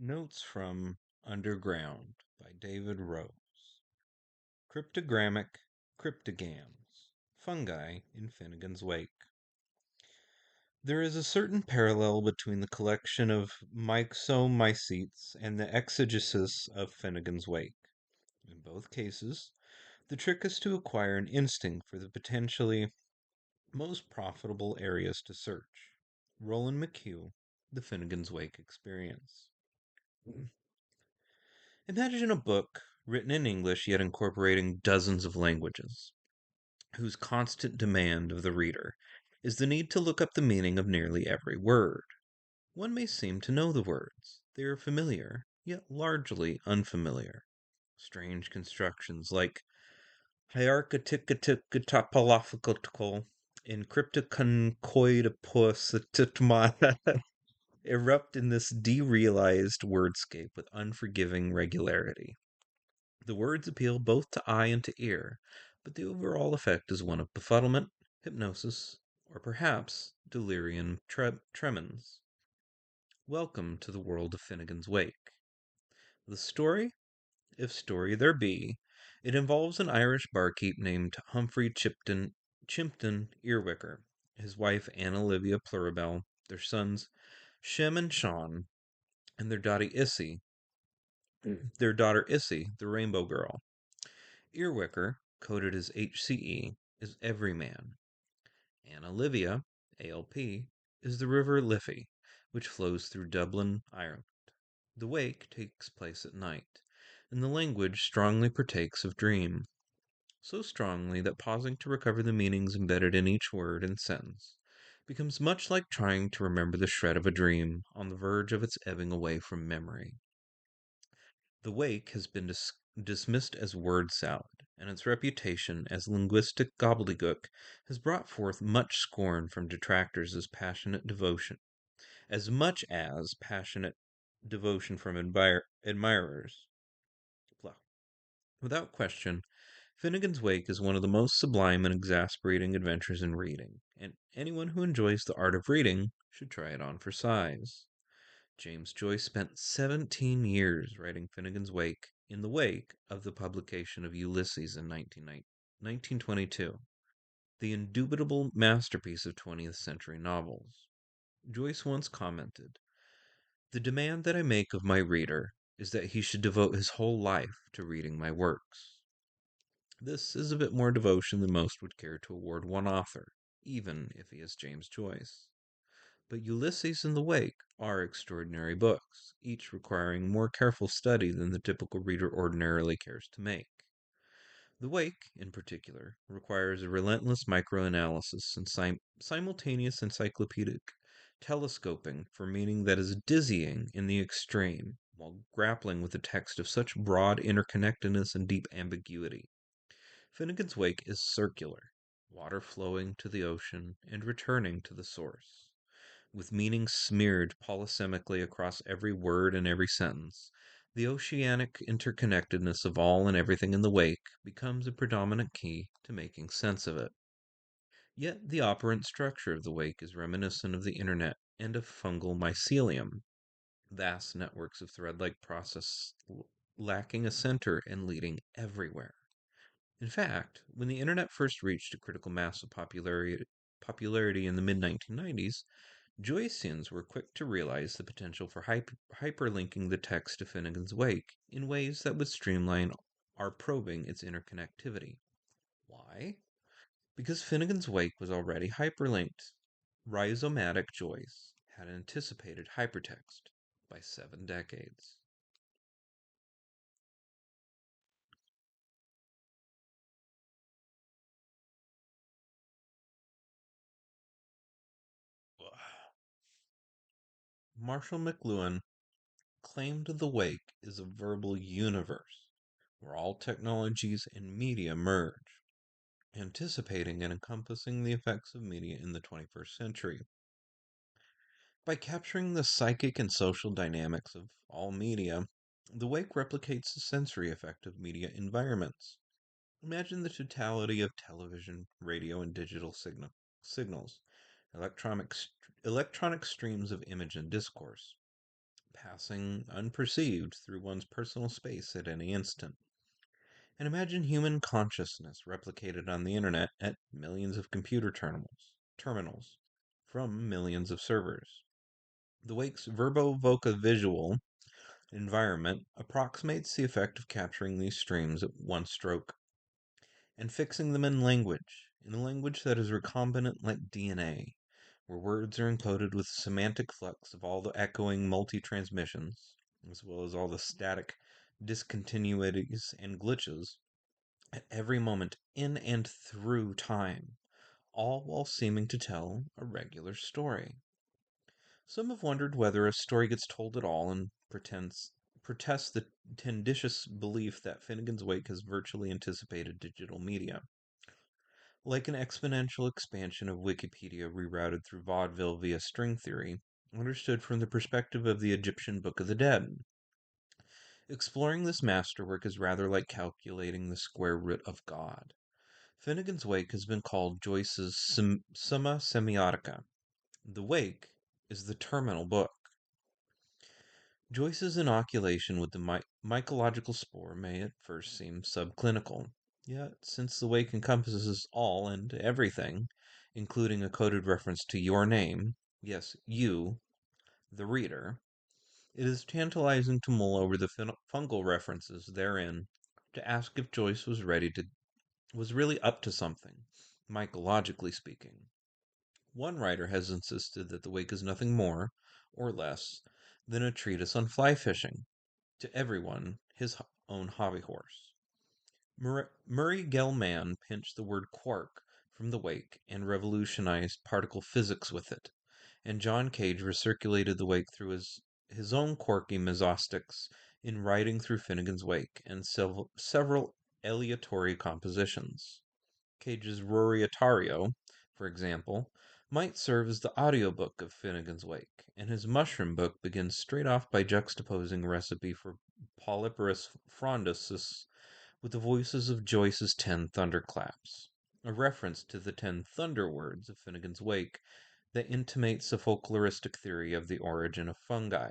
Notes from Underground by David Rose. Cryptogrammic cryptogams. Fungi in Finnegan's Wake. There is a certain parallel between the collection of myxomycetes and the exegesis of Finnegan's Wake. In both cases, the trick is to acquire an instinct for the potentially most profitable areas to search. Roland McHugh, The Finnegan's Wake Experience. Imagine a book written in English yet incorporating dozens of languages, whose constant demand of the reader is the need to look up the meaning of nearly every word. One may seem to know the words. They are familiar, yet largely unfamiliar. Strange constructions like hierarchical and cryptoconcoidopusitma erupt in this derealized wordscape with unforgiving regularity. The words appeal both to eye and to ear, but the overall effect is one of befuddlement, hypnosis, or perhaps delirium tremens. Welcome to the world of Finnegan's Wake. The story, if story there be, it involves an Irish barkeep named Humphrey Chimpton Earwicker, his wife Anna Livia Pluribel, their sons Shem and Sean, and their daughter Issy, the Rainbow Girl. Earwicker, coded as HCE, is everyman. Anna Livia, ALP, is the River Liffey, which flows through Dublin, Ireland. The wake takes place at night, and the language strongly partakes of dream, so strongly that pausing to recover the meanings embedded in each word and sentence becomes much like trying to remember the shred of a dream on the verge of its ebbing away from memory. The wake has been dismissed as word salad, and its reputation as linguistic gobbledygook has brought forth much scorn from detractors as much as passionate devotion from admirers. Without question, Finnegan's Wake is one of the most sublime and exasperating adventures in reading, and anyone who enjoys the art of reading should try it on for size. James Joyce spent 17 years writing Finnegan's Wake in the wake of the publication of Ulysses in 1922, the indubitable masterpiece of 20th century novels. Joyce once commented, "The demand that I make of my reader is that he should devote his whole life to reading my works." This is a bit more devotion than most would care to award one author, even if he is James Joyce. But Ulysses and The Wake are extraordinary books, each requiring more careful study than the typical reader ordinarily cares to make. The Wake, in particular, requires a relentless microanalysis and simultaneous encyclopedic telescoping for meaning that is dizzying in the extreme, while grappling with a text of such broad interconnectedness and deep ambiguity. Finnegan's Wake is circular, water flowing to the ocean and returning to the source, with meaning smeared polysemically across every word and every sentence. The oceanic interconnectedness of all and everything in the wake becomes a predominant key to making sense of it. Yet the operant structure of the wake is reminiscent of the internet and of fungal mycelium, vast networks of thread-like process lacking a center and leading everywhere. In fact, when the internet first reached a critical mass of popularity in the mid 1990s, Joyceans were quick to realize the potential for hyperlinking the text to Finnegan's Wake in ways that would streamline our probing its interconnectivity. Why? Because Finnegan's Wake was already hyperlinked. Rhizomatic Joyce had anticipated hypertext by 7 decades. Marshall McLuhan claimed the Wake is a verbal universe where all technologies and media merge, anticipating and encompassing the effects of media in the 21st century. By capturing the psychic and social dynamics of all media, the Wake replicates the sensory effect of media environments. Imagine the totality of television, radio, and digital signals, electronic, electronic streams of image and discourse, passing unperceived through one's personal space at any instant. And imagine human consciousness replicated on the internet at millions of computer terminals from millions of servers. The Wake's verbo-voca-visual environment approximates the effect of capturing these streams at one stroke and fixing them in a language that is recombinant like DNA, where words are encoded with semantic flux of all the echoing multi-transmissions, as well as all the static discontinuities and glitches at every moment in and through time, all while seeming to tell a regular story. Some have wondered whether a story gets told at all and protests the tenditious belief that Finnegan's Wake has virtually anticipated digital media. Like an exponential expansion of Wikipedia rerouted through vaudeville via string theory, understood from the perspective of the Egyptian Book of the Dead. Exploring this masterwork is rather like calculating the square root of God. Finnegan's Wake has been called Joyce's Summa Semiotica. The Wake is the terminal book. Joyce's inoculation with the mycological spore may at first seem subclinical. Yet, since the Wake encompasses all and everything, including a coded reference to your name, yes, you, the reader, it is tantalizing to mull over the fungal references therein, to ask if Joyce was really up to something, mycologically speaking. One writer has insisted that the Wake is nothing more or less than a treatise on fly fishing, to everyone his own hobby horse. Murray Gell-Mann pinched the word quark from the Wake and revolutionized particle physics with it, and John Cage recirculated the Wake through his own quirky mesostics in writing through Finnegan's Wake and several aleatory compositions. Cage's Roriatario, for example, might serve as the audiobook of Finnegan's Wake, and his mushroom book begins straight off by juxtaposing a recipe for Polyporus frondosus with the voices of Joyce's 10 thunderclaps, a reference to the 10 thunder words of Finnegan's Wake that intimates a folkloristic theory of the origin of fungi.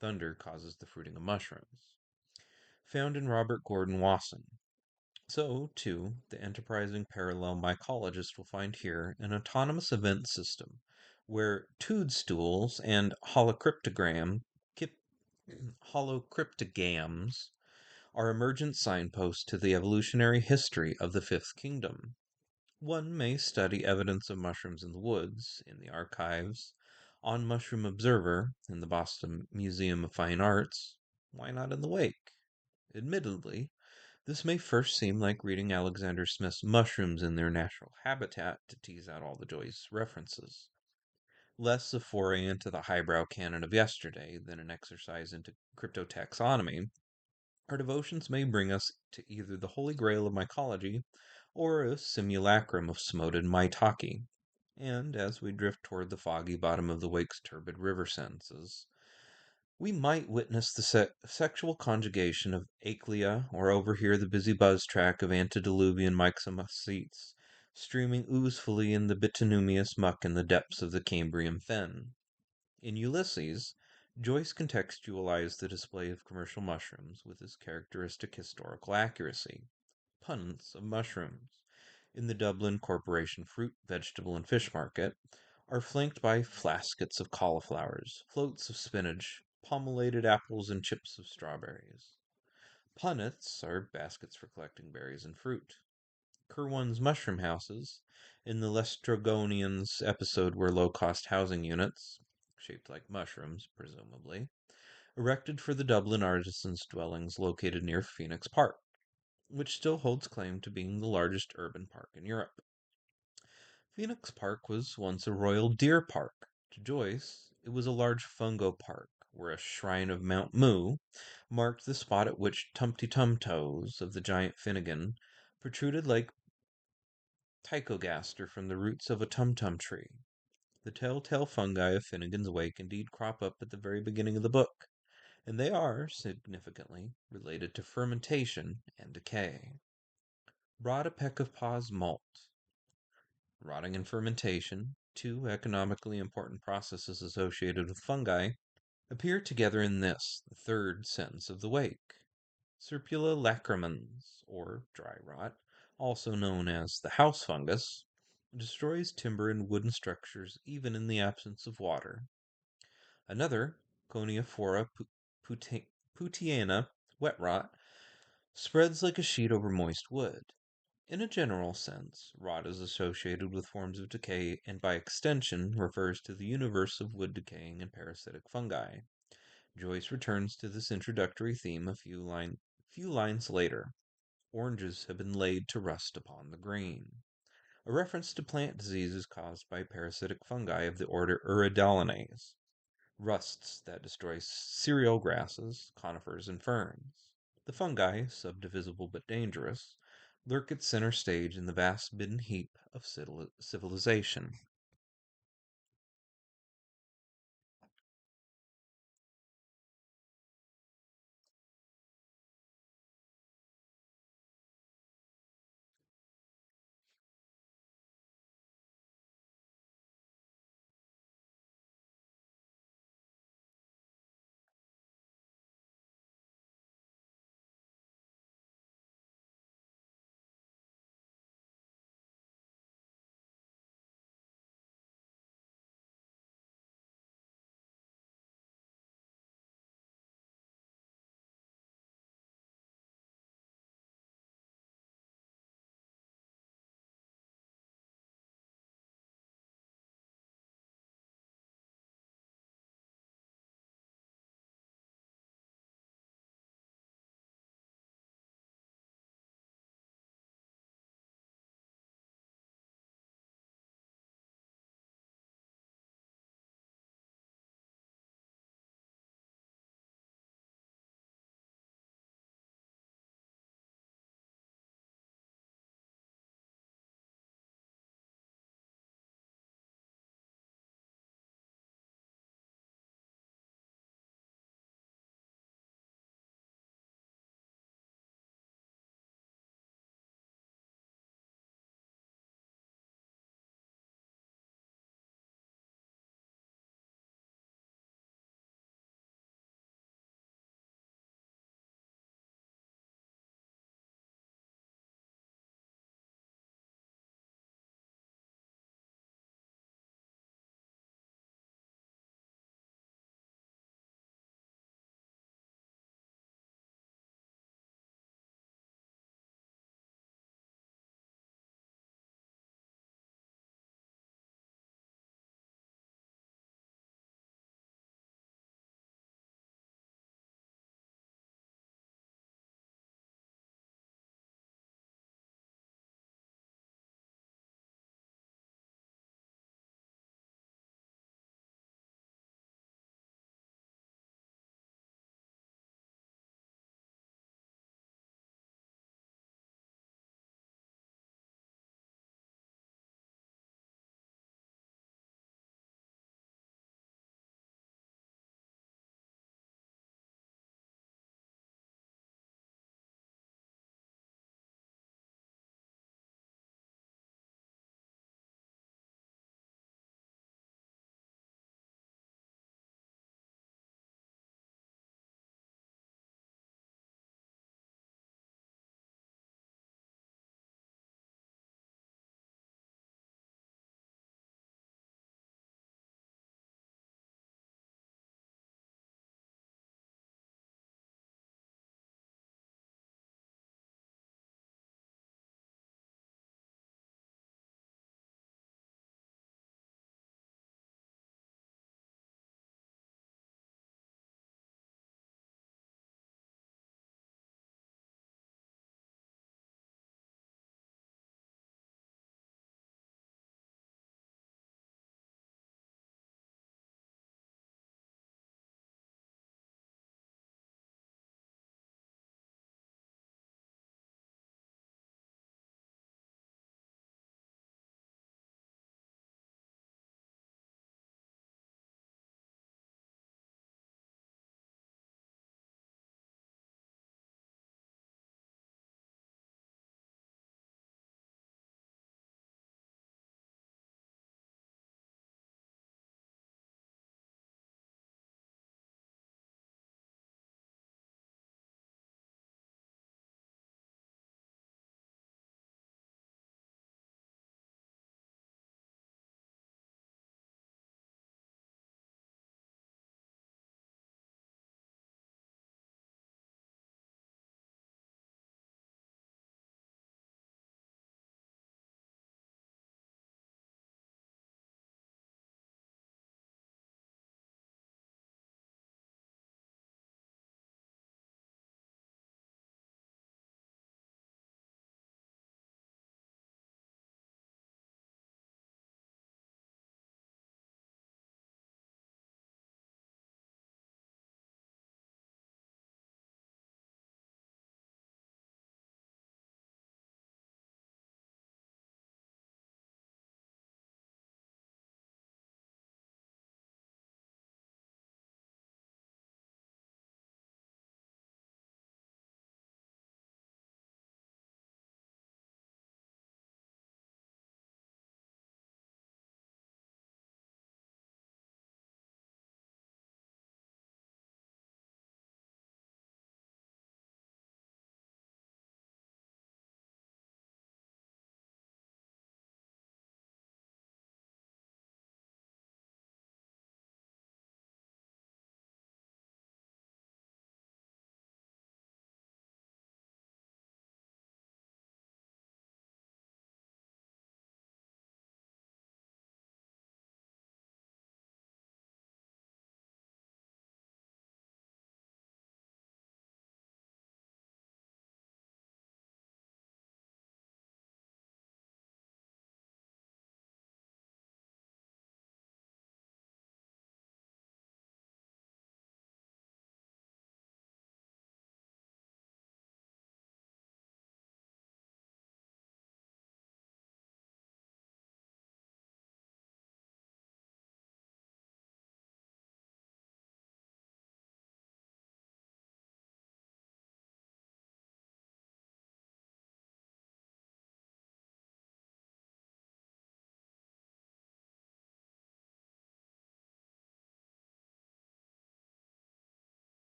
Thunder causes the fruiting of mushrooms. Found in Robert Gordon Wasson. So, too, the enterprising parallel mycologist will find here an autonomous event system where toadstools and holocryptogams are emergent signposts to the evolutionary history of the Fifth Kingdom. One may study evidence of mushrooms in the woods, in the archives, on Mushroom Observer, in the Boston Museum of Fine Arts. Why not in the Wake? Admittedly, this may first seem like reading Alexander Smith's Mushrooms in Their Natural Habitat to tease out all the Joyce references. Less a foray into the highbrow canon of yesterday than an exercise into cryptotaxonomy, our devotions may bring us to either the holy grail of mycology or a simulacrum of smoted maitake. And as we drift toward the foggy bottom of the Wake's turbid river senses, we might witness the sexual conjugation of Aclea or overhear the busy buzz track of antediluvian myxomacetes streaming oozefully in the bituminous muck in the depths of the Cambrian fen. In Ulysses, Joyce contextualized the display of commercial mushrooms with his characteristic historical accuracy. Punnets of mushrooms in the Dublin Corporation fruit, vegetable, and fish market are flanked by flaskets of cauliflowers, floats of spinach, pomelated apples, and chips of strawberries. Punnets are baskets for collecting berries and fruit. Kirwan's mushroom houses, in the Lestrogonians episode were low-cost housing units, shaped like mushrooms, presumably, erected for the Dublin artisans' dwellings located near Phoenix Park, which still holds claim to being the largest urban park in Europe. Phoenix Park was once a royal deer park. To Joyce, it was a large fungo park, where a shrine of Mount Mu marked the spot at which Tumpty Tum toes of the giant Finnegan protruded like Tychogaster from the roots of a tum-tum tree. The telltale fungi of Finnegan's Wake indeed crop up at the very beginning of the book, and they are, significantly, related to fermentation and decay. Brought a peck of Pa's malt. Rotting and fermentation, two economically important processes associated with fungi, appear together in this, the third sentence of the wake. Serpula lacrymans, or dry rot, also known as the house fungus, destroys timber and wooden structures even in the absence of water. Another, Coniophora putiana, wet rot, spreads like a sheet over moist wood. In a general sense, rot is associated with forms of decay and by extension refers to the universe of wood decaying and parasitic fungi. Joyce returns to this introductory theme a few lines later. Oranges have been laid to rust upon the green. A reference to plant diseases caused by parasitic fungi of the order Uridallinae, rusts that destroy cereal grasses, conifers, and ferns. The fungi, subdivisible but dangerous, lurk at center stage in the vast bitten heap of civilization.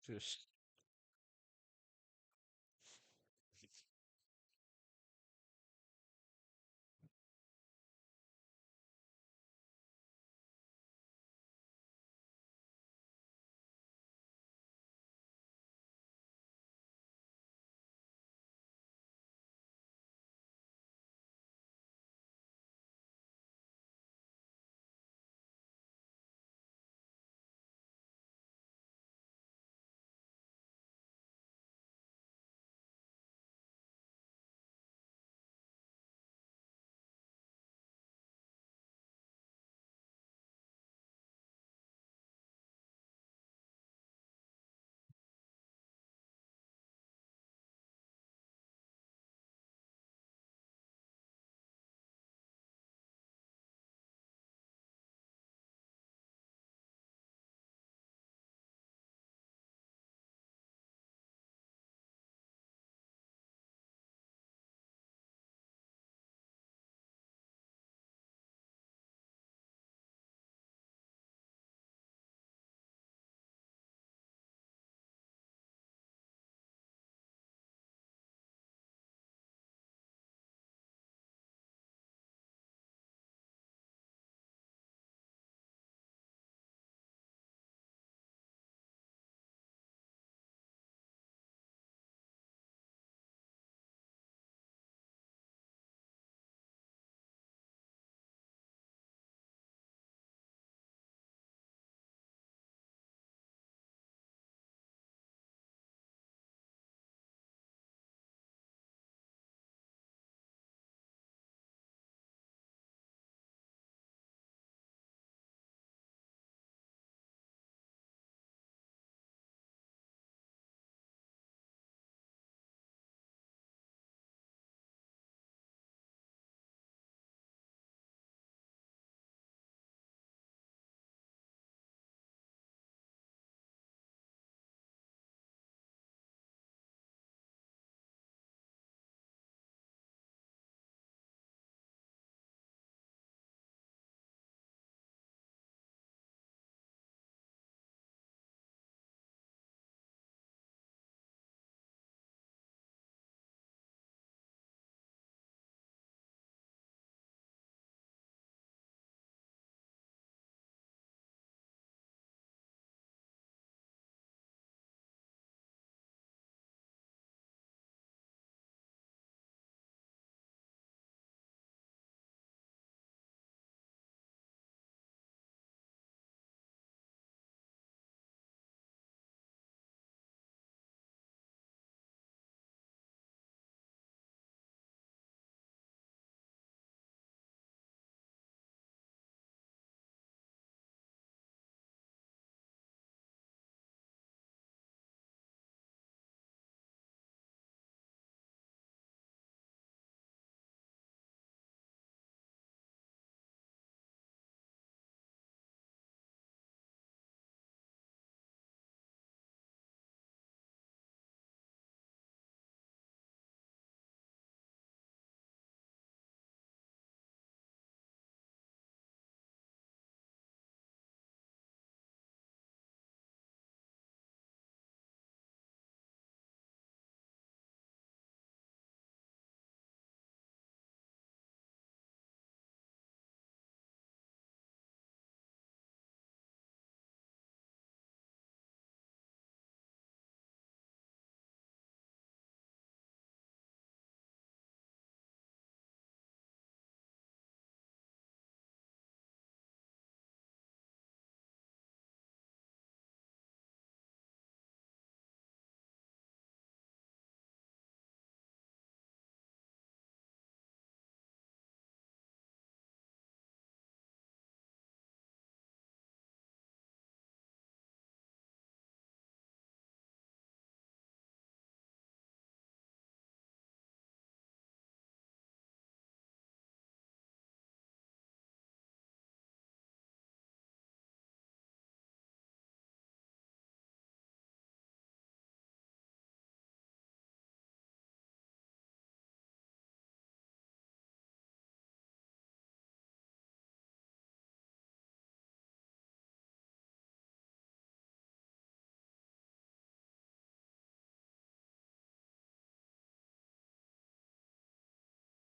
Just